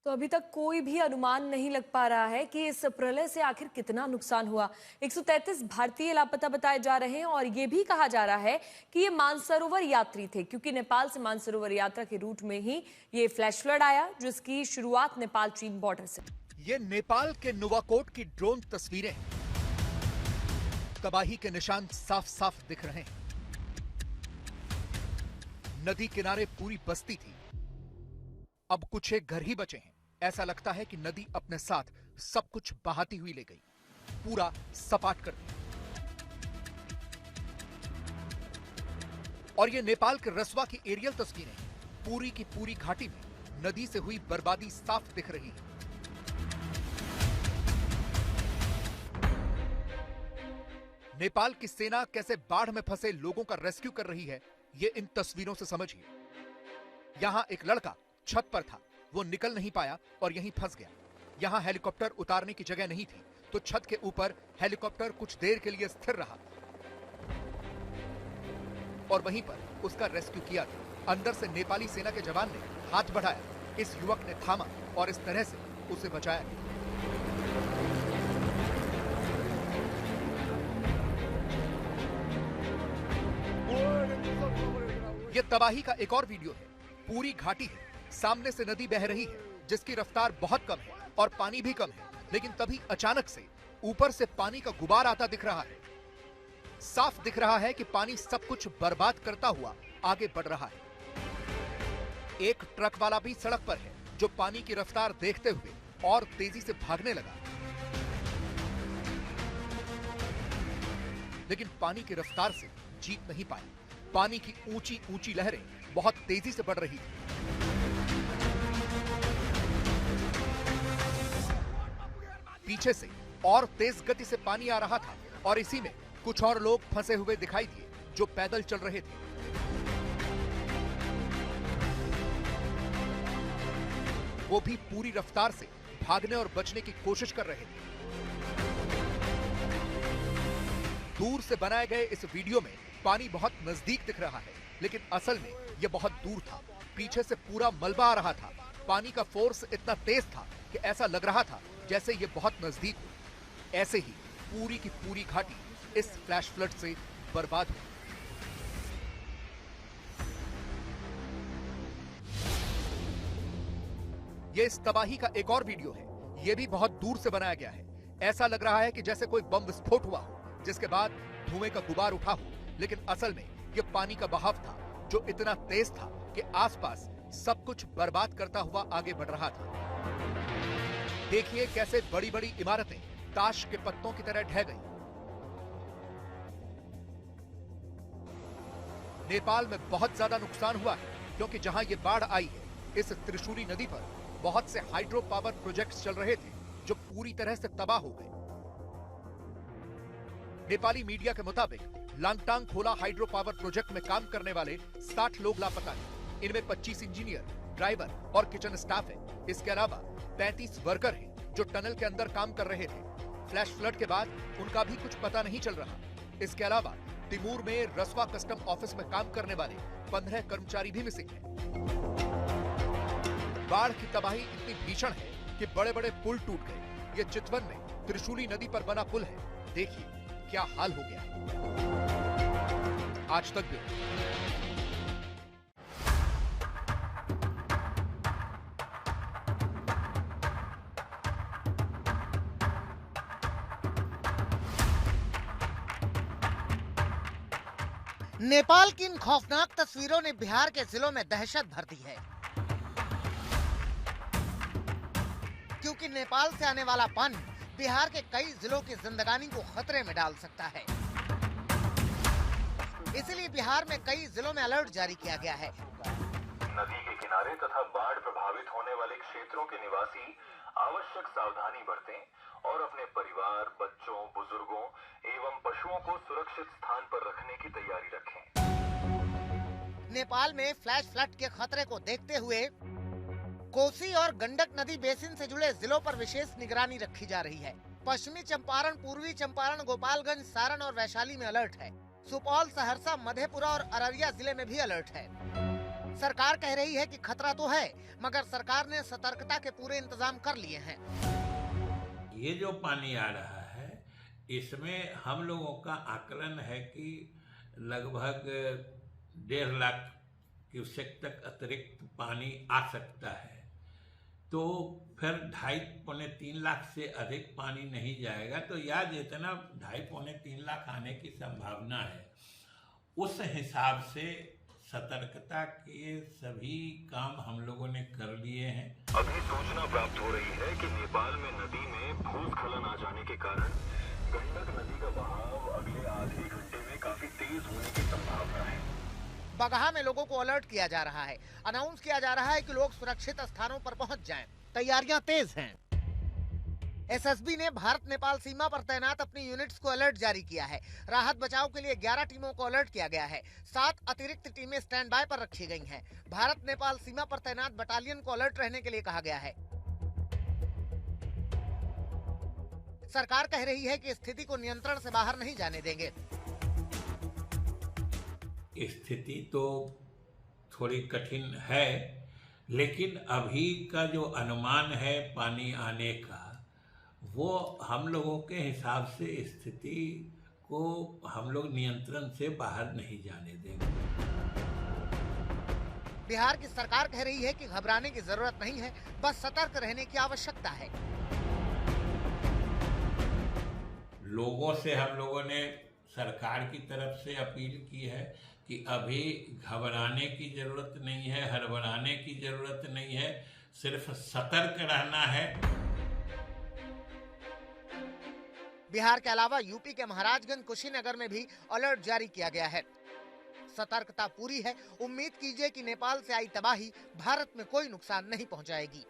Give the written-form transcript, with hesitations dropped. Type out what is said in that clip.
तो अभी तक कोई भी अनुमान नहीं लग पा रहा है कि इस प्रलय से आखिर कितना नुकसान हुआ। 133 भारतीय लापता बताए जा रहे हैं और ये भी कहा जा रहा है कि ये मानसरोवर यात्री थे, क्योंकि नेपाल से मानसरोवर यात्रा के रूट में ही ये फ्लैश फ्लड आया, जिसकी शुरुआत नेपाल चीन बॉर्डर से। ये नेपाल के नुवाकोट की ड्रोन तस्वीरें हैं। तबाही के निशान साफ साफ दिख रहे हैं। नदी किनारे पूरी बस्ती थी, अब कुछ एक घर ही बचे हैं। ऐसा लगता है कि नदी अपने साथ सब कुछ बहाती हुई ले गई, पूरा सपाट कर दिया। और ये नेपाल के रसवा की एरियल तस्वीरें हैं। पूरी की पूरी घाटी में नदी से हुई बर्बादी साफ दिख रही है। नेपाल की सेना कैसे बाढ़ में फंसे लोगों का रेस्क्यू कर रही है, ये इन तस्वीरों से समझिए। यहां एक लड़का छत पर था, वो निकल नहीं पाया और यहीं फंस गया। यहां हेलीकॉप्टर उतारने की जगह नहीं थी, तो छत के ऊपर हेलीकॉप्टर कुछ देर के लिए स्थिर रहा और वहीं पर उसका रेस्क्यू किया गया। अंदर से नेपाली सेना के जवान ने हाथ बढ़ाया, इस युवक ने थामा और इस तरह से उसे बचाया गया। यह तबाही का एक और वीडियो है। पूरी घाटी है, सामने से नदी बह रही है जिसकी रफ्तार बहुत कम है और पानी भी कम है, लेकिन तभी अचानक से ऊपर से पानी का गुबार आता दिख रहा है। साफ दिख रहा है कि पानी सब कुछ बर्बाद करता हुआ आगे बढ़ रहा है। एक ट्रक वाला भी सड़क पर है, जो पानी की रफ्तार देखते हुए और तेजी से भागने लगा, लेकिन पानी की रफ्तार से जीत नहीं पाई। पानी की ऊंची ऊंची लहरें बहुत तेजी से बढ़ रही थी। पीछे से और तेज गति से पानी आ रहा था और इसी में कुछ और लोग फंसे हुए दिखाई दिए जो पैदल चल रहे थे। वो भी पूरी रफ्तार से भागने और बचने की कोशिश कर रहे थे। दूर से बनाए गए इस वीडियो में पानी बहुत नजदीक दिख रहा है, लेकिन असल में यह बहुत दूर था। पीछे से पूरा मलबा आ रहा था। पानी का फोर्स इतना तेज था कि ऐसा लग रहा था जैसे ये बहुत नजदीक हो। ऐसे ही पूरी की पूरी घाटी इस फ्लैश फ्लड से बर्बाद हुई। ये इस तबाही का एक और वीडियो है। यह भी बहुत दूर से बनाया गया है। ऐसा लग रहा है कि जैसे कोई बम विस्फोट हुआ हो, जिसके बाद धुएं का गुबार उठा हो, लेकिन असल में यह पानी का बहाव था जो इतना तेज था कि आसपास सब कुछ बर्बाद करता हुआ आगे बढ़ रहा था। देखिए कैसे बड़ी बड़ी इमारतें ताश के पत्तों की तरह ढह गई। नेपाल में बहुत ज्यादा नुकसान हुआ है, क्योंकि जहां ये बाढ़ आई है, इस त्रिशूली नदी पर बहुत से हाइड्रो पावर प्रोजेक्ट्स चल रहे थे जो पूरी तरह से तबाह हो गए। नेपाली मीडिया के मुताबिक लांगटांग खोला हाइड्रो पावर प्रोजेक्ट में काम करने वाले 60 लोग लापता हैं। इनमें 25 इंजीनियर, ड्राइवर और किचन स्टाफ है। इसके अलावा 35 वर्कर हैं जो टनल के अंदर काम कर रहे थे। फ्लैश फ्लड के बाद उनका भी कुछ पता नहीं चल रहा। इसके अलावा तिमूर में रसवा कस्टम ऑफिस में काम करने वाले 15 कर्मचारी भी मिसिंग हैं। बाढ़ की तबाही इतनी भीषण है कि बड़े बड़े पुल टूट गए। ये चितवन में त्रिशूली नदी पर बना पुल है। देखिए क्या हाल हो गया है। आज तक भी नेपाल की इन खौफनाक तस्वीरों ने बिहार के जिलों में दहशत भर दी है, क्योंकि नेपाल से आने वाला पानी बिहार के कई जिलों की जिंदगानी को खतरे में डाल सकता है। इसलिए बिहार में कई जिलों में अलर्ट जारी किया गया है। नदी के किनारे तथा बाढ़ प्रभावित होने वाले क्षेत्रों के निवासी आवश्यक सावधानी बरतें और अपने परिवार, बच्चों, बुजुर्गों एवं पशुओं को सुरक्षित स्थान पर रखने की तैयारी रखें। नेपाल में फ्लैश फ्लड के खतरे को देखते हुए कोसी और गंडक नदी बेसिन से जुड़े जिलों पर विशेष निगरानी रखी जा रही है। पश्चिमी चंपारण, पूर्वी चंपारण, गोपालगंज, सारण और वैशाली में अलर्ट है। सुपौल, सहरसा, मधेपुरा और अररिया जिले में भी अलर्ट है। सरकार कह रही है कि खतरा तो है, मगर सरकार ने सतर्कता के पूरे इंतजाम कर लिए हैं। ये जो पानी आ रहा है इसमें हम लोगों का आकलन है कि लगभग 1.5 लाख क्यूसेक तक अतिरिक्त पानी आ सकता है। तो फिर 2.5-3 लाख से अधिक पानी नहीं जाएगा। तो या जितना 2.5-3 लाख आने की संभावना है उस हिसाब से सतर्कता के सभी काम हम लोगों ने कर लिए हैं। अभी सूचना प्राप्त हो रही है कि नेपाल में नदी में भूस्खलन आ जाने के कारण गंडक नदी का बहाव अगले आधे घंटे में काफी तेज होने की संभावना है। बगहा में लोगों को अलर्ट किया जा रहा है। अनाउंस किया जा रहा है कि लोग सुरक्षित स्थानों पर पहुंच जाएं। तैयारियां तेज हैं। एसएसबी ने भारत नेपाल सीमा पर तैनात अपनी यूनिट्स को अलर्ट जारी किया है। राहत बचाव के लिए 11 टीमों को अलर्ट किया गया है। 7 अतिरिक्त टीमें स्टैंड बाय पर रखी गई हैं। भारत नेपाल सीमा पर तैनात बटालियन को अलर्ट रहने के लिए कहा गया है। सरकार कह रही है कि स्थिति को नियंत्रण से बाहर नहीं जाने देंगे। स्थिति तो थोड़ी कठिन है, लेकिन अभी का जो अनुमान है पानी आने का, वो हम लोगों के हिसाब से स्थिति को हम लोग नियंत्रण से बाहर नहीं जाने देंगे। बिहार की सरकार कह रही है कि घबराने की जरूरत नहीं है, बस सतर्क रहने की आवश्यकता है। लोगों से हम लोगों ने सरकार की तरफ से अपील की है कि अभी घबराने की जरूरत नहीं है, हड़बड़ाने की जरूरत नहीं है, सिर्फ सतर्क रहना है। बिहार के अलावा यूपी के महाराजगंज, कुशीनगर में भी अलर्ट जारी किया गया है। सतर्कता पूरी है। उम्मीद कीजिए कि नेपाल से आई तबाही भारत में कोई नुकसान नहीं पहुंचाएगी।